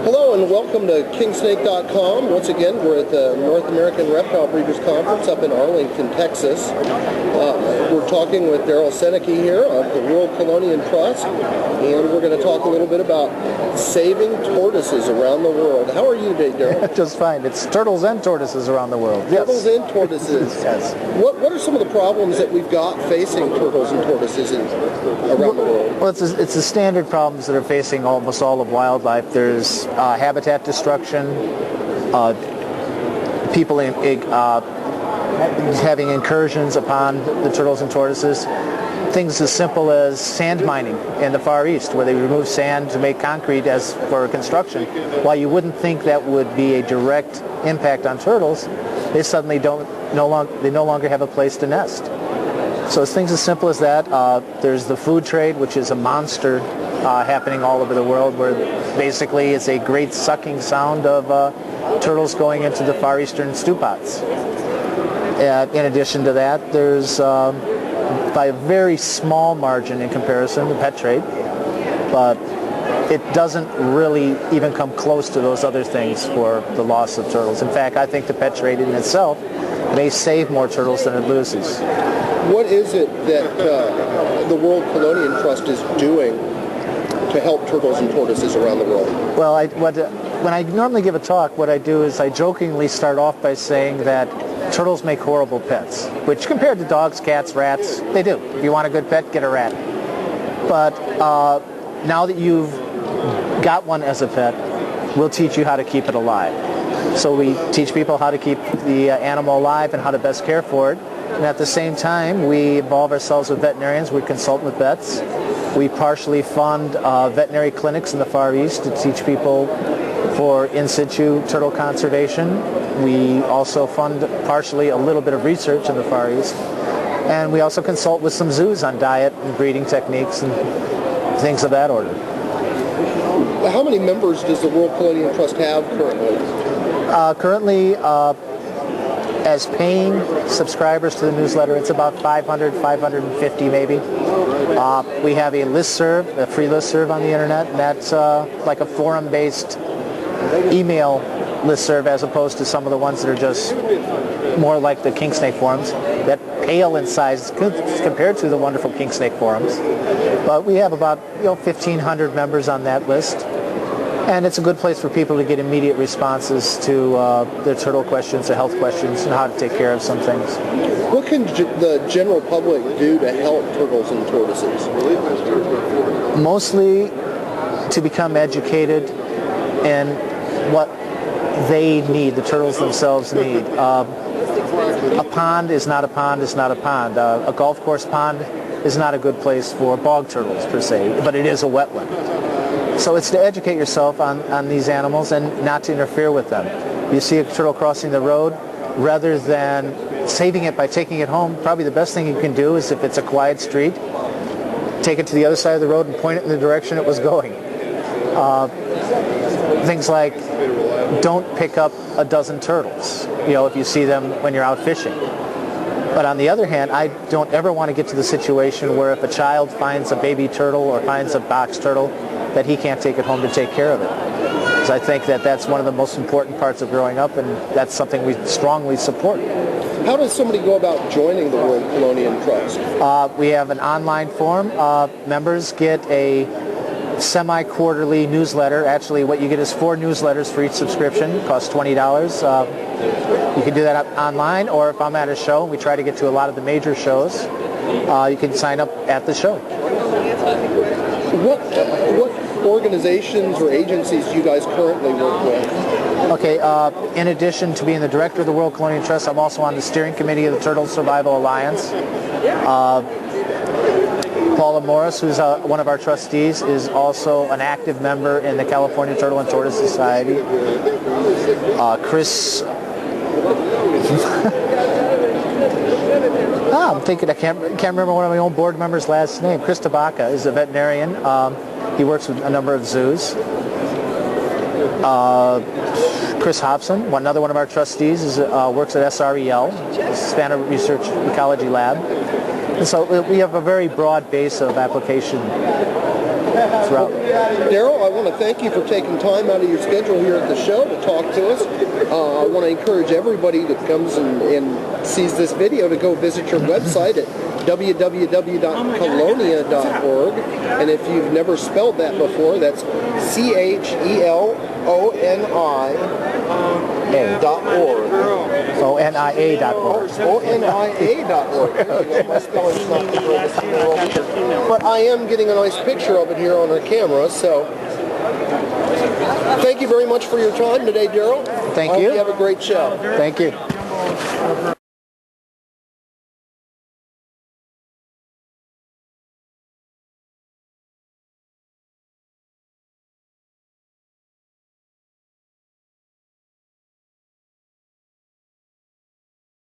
Hello and welcome to kingsnake.com. Once again, we're at the North American Reptile Breeders Conference up in Arlington, Texas. We're talking with Darrell Senneke here of the World Chelonian Trust, and we're going to talk a little bit about saving tortoises around the world. How are you today, Darrell? Just fine. It's turtles and tortoises around the world. Yes. Turtles and tortoises. Yes. What are some of the problems that we've got facing turtles and tortoises around the world? Well, it's the standard problems that are facing almost all of wildlife. There's habitat destruction, people having incursions upon the turtles and tortoises, things as simple as sand mining in the Far East, where they remove sand to make concrete as for construction. While you wouldn't think that would be a direct impact on turtles, they suddenly no longer have a place to nest. So it's things as simple as that. There's the food trade, which is a monster happening all over the world, where basically it's a great sucking sound of turtles going into the Far Eastern stew pots. In addition to that, there's, by a very small margin in comparison, the pet trade, but it doesn't really even come close to those other things for the loss of turtles. In fact, I think the pet trade in itself may save more turtles than it loses. What is it that the World Chelonian Trust is doing to help turtles and tortoises around the world? Well, when I normally give a talk, what I do is I jokingly start off by saying that turtles make horrible pets, which compared to dogs, cats, rats, they do. If you want a good pet, get a rat. But now that you've got one as a pet, we'll teach you how to keep it alive. So we teach people how to keep the animal alive and how to best care for it. And at the same time, we involve ourselves with veterinarians. We consult with vets. We partially fund veterinary clinics in the Far East to teach people for in situ turtle conservation. We also fund partially a little bit of research in the Far East. And we also consult with some zoos on diet and breeding techniques and things of that order. How many members does the World Chelonian Trust have currently? Currently, as paying subscribers to the newsletter, it's about 500, 550 maybe. We have a listserv, a free listserv on the internet, and that's like a forum-based email listserv as opposed to some of the ones that are just more like the Kingsnake forums that pale in size compared to the wonderful Kingsnake forums. But we have about 1,500 members on that list. And it's a good place for people to get immediate responses to their turtle questions, their health questions, and how to take care of some things. What can the general public do to help turtles and tortoises? Mostly to become educated in what they need, the turtles themselves need. A pond is not a pond is not a pond. A golf course pond is not a good place for bog turtles per se, but it is a wetland. So it's to educate yourself on these animals and not to interfere with them. You see a turtle crossing the road, rather than saving it by taking it home, probably the best thing you can do is, if it's a quiet street, take it to the other side of the road and point it in the direction it was going. Things like, don't pick up a dozen turtles, if you see them when you're out fishing. But on the other hand, I don't ever want to get to the situation where if a child finds a baby turtle or finds a box turtle, that he can't take it home to take care of it. Because I think that that's one of the most important parts of growing up, and that's something we strongly support. How does somebody go about joining the World Chelonian Trust? We have an online form. Members get a semi-quarterly newsletter. Actually, what you get is 4 newsletters for each subscription. It costs $20. You can do that online, or if I'm at a show, we try to get to a lot of the major shows, you can sign up at the show. What organizations or agencies do you guys currently work with? Okay, in addition to being the director of the World Chelonian Trust, I'm also on the steering committee of the Turtle Survival Alliance. Paula Morris, who's one of our trustees, is also an active member in the California Turtle and Tortoise Society. Chris... I'm thinking, I can't remember one of my own board members' last name. Chris Tabaka is a veterinarian. He works with a number of zoos. Chris Hobson, another one of our trustees, works at SREL, Savannah Research Ecology Lab. And so we have a very broad base of application throughout. Darrell, I want to thank you for taking time out of your schedule here at the show to talk to us. I want to encourage everybody that comes and sees this video to go visit your website at www.chelonia.org. And if you've never spelled that before, that's CHELONI.org. ONIA.org. ONIA.org. My spelling's not the greatest in the world either. But I am getting a nice picture of it here on our camera, so thank you very much for your time today, Darrell. Thank I hope you. you have a great show. Thank you.